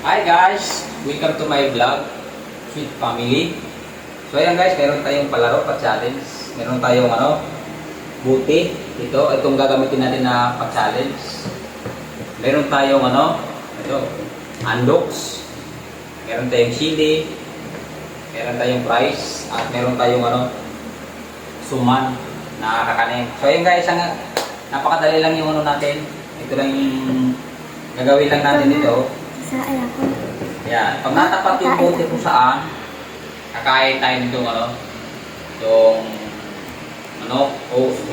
Hi guys! Welcome to my vlog, Sweet Family. So ayan guys, meron tayong palaro pa-challenge. Meron tayong buti. Itong gagamitin natin na pa-challenge. Meron tayong undox. Meron tayong chili. Meron tayong rice. At meron tayong suman na kakanin. So ayan guys, napakadali lang yung natin. Ito lang yung gagawin lang natin dito. Yan. Pag natapat yung bote kung saan, kakain tayo nitong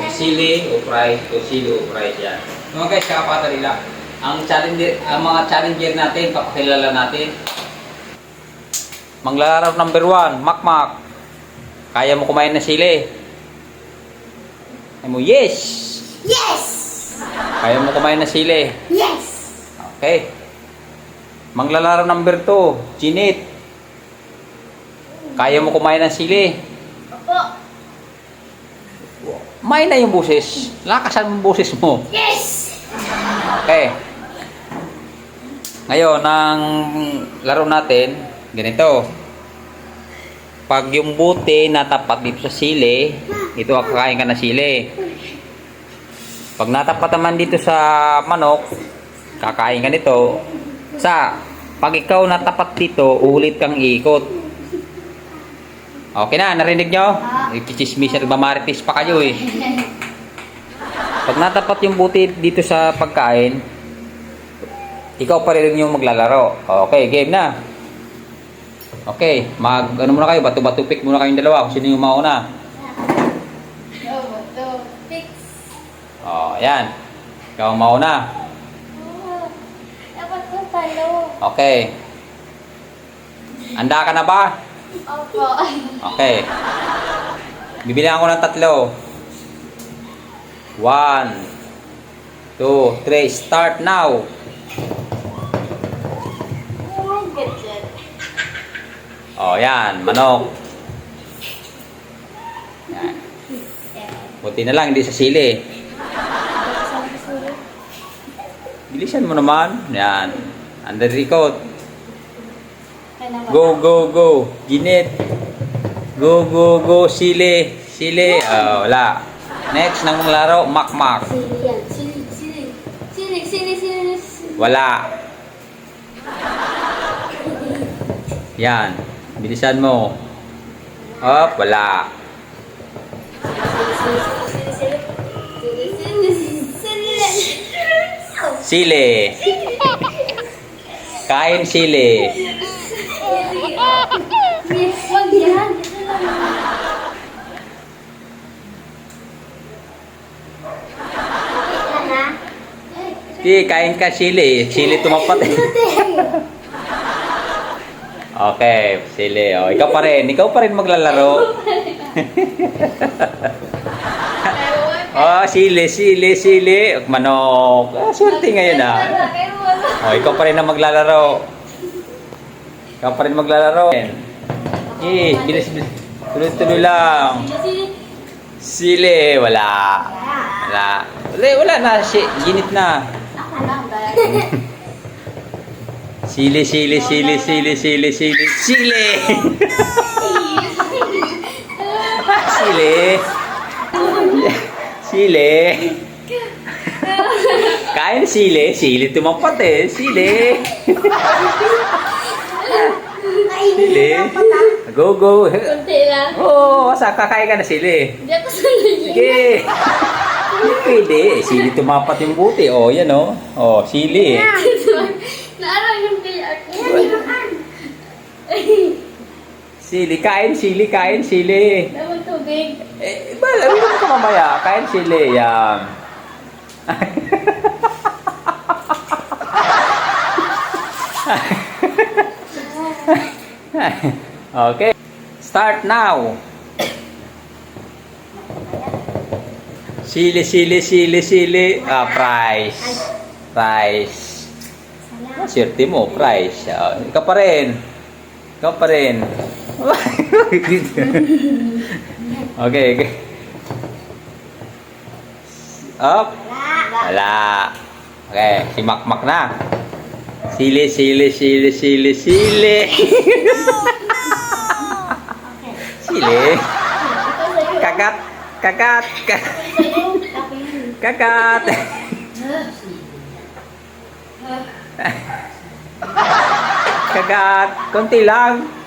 sili o fries yan. Mga guys, kakapatali lang. Ang mga challenger natin, papakilala natin. Manglalaro number 1, Makmak. Kaya mo kumain ng sili? Ay mo, yes! Yes! Kaya mo kumain ng sili? Yes! Okay. Manglalaro number 2, Ginit. Kaya mo kumain ng sili? Opo. May na yung busis. Lakasan mo busis mo. Yes! Okay. Ngayon, ang laro natin, ganito. Pag yung buti natapat dito sa sili, ito ang kakain ka ng sili. Pag natapat naman dito sa manok, kakain ka nito. Pag ikaw natapat dito, ulit kang iikot. Okay na, narinig nyo? Ikichismis at mamaritis pa kayo eh. Pag natapat yung buti dito sa pagkain, ikaw pa rin yung maglalaro. Okay, game na. Okay, muna kayo, bato-bato pick muna kayong dalawa kung sino yung mauna. Bato, fix. Yan. Ikaw ang mauna. Dapat ko talo. Okay. Handa ka na ba? Opo. Okay. Bibilang ko ng 3. 1, 2, 3. Start now. Oh, good job. Yan. Manok. Yan. Buti na lang, hindi sa sili. Bilisan mo naman. Yan. Under record. Go, go, go. Ginit. Go, go, go. Sili. Sili. Wala. Next nang laro, Makmak. Sili yan. Sili. Wala. Yan. Bilisan mo. Wala. Sili. Kain sili. Wag yan. Kain ka sili. Sili tumapat eh. Okay, sili. Ikaw pa rin. Ikaw pa rin maglalaro. Sili. Manok. Swerte ngayon ikaw pa rin na maglalaro. Ikaw pa rin maglalaro. Bilis. Tuloy-tuloy lang. Sili. Wala. Wala na. Ginit na. Sili. Sili. Sili. Kain sili. Sili tumapat eh. Sili. Sili. Go. Kunti lang. Kakain ka na sili. Hindi ako sanay. Sige. Pwede. Sili tumapat yung buti. Yan sili. Naaraw yung kaya ako. Sili. Kain sili. Dapat tubig. Alam mo ka mamaya. Kain sili. Yan. Okay. Start now. Sili. Price. Swerte mo, price. Ikaw pa rin. Okay. Up. Wala. Okay, si Makmak na. Sili, sili, sili, sili, sili. Sili. Ito sa'yo. Kagat, kagat, Sa'yo. Tapin. kagat. Kagat, konti lang.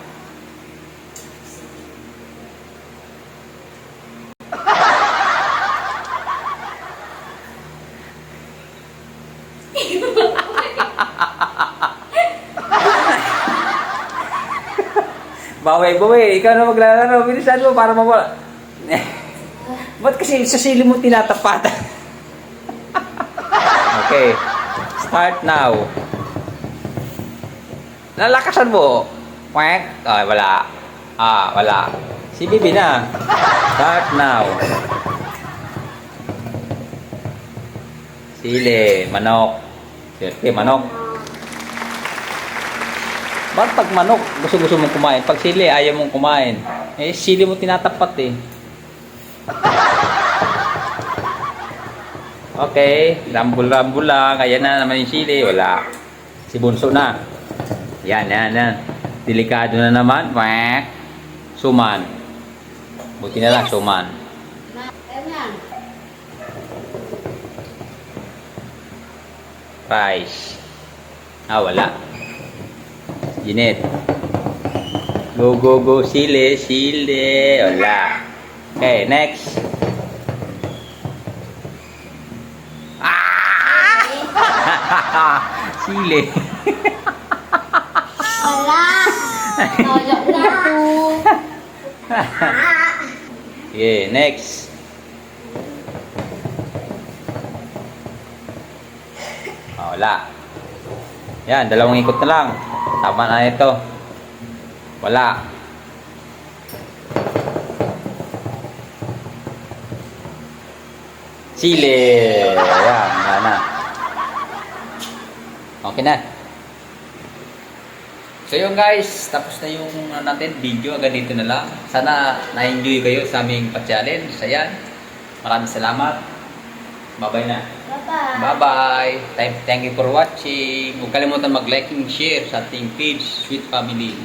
Bawi, bawi. Ikaw na maglalaro. Bilisan mo para mawala. Ba't kasi sa sili mo tinatapat? Okay. Start now. Lalakasan mo. Quack. Ay, wala. Wala. Si Bibi na. Start now. Sili. Manok. Siyempre, manok. Ba't pag manok, gusto-gusto mong kumain? Pag sili, ayaw mong kumain. Eh, sili mo tinatapat eh. Okay, rambul-rambul lang. Ayan na naman yung sili. Wala. Si Bunso na. Yan. Delikado na naman. Quack. Suman. Buti na lang, suman. Ganyan. Rice. Wala. Ginit. Go, go, go. Sili, sili. Wala. Okay, next. Sili. Wala. Nalak na po. Okay, next. Wala. Yan, dalawang ikot na lang. Tama na ito. Wala. Sili. Yan, wala na. Okay na. So yun guys, tapos na yung natin video. Hanggang dito na lang. Sana na-enjoy kayo sa aming pa-challenge. Ayan. Maraming salamat. Bye-bye na. Bye-bye. Bye-bye. Thank you for watching. Huwag kalimutan mag-like and share sa ating page, Sweet Family.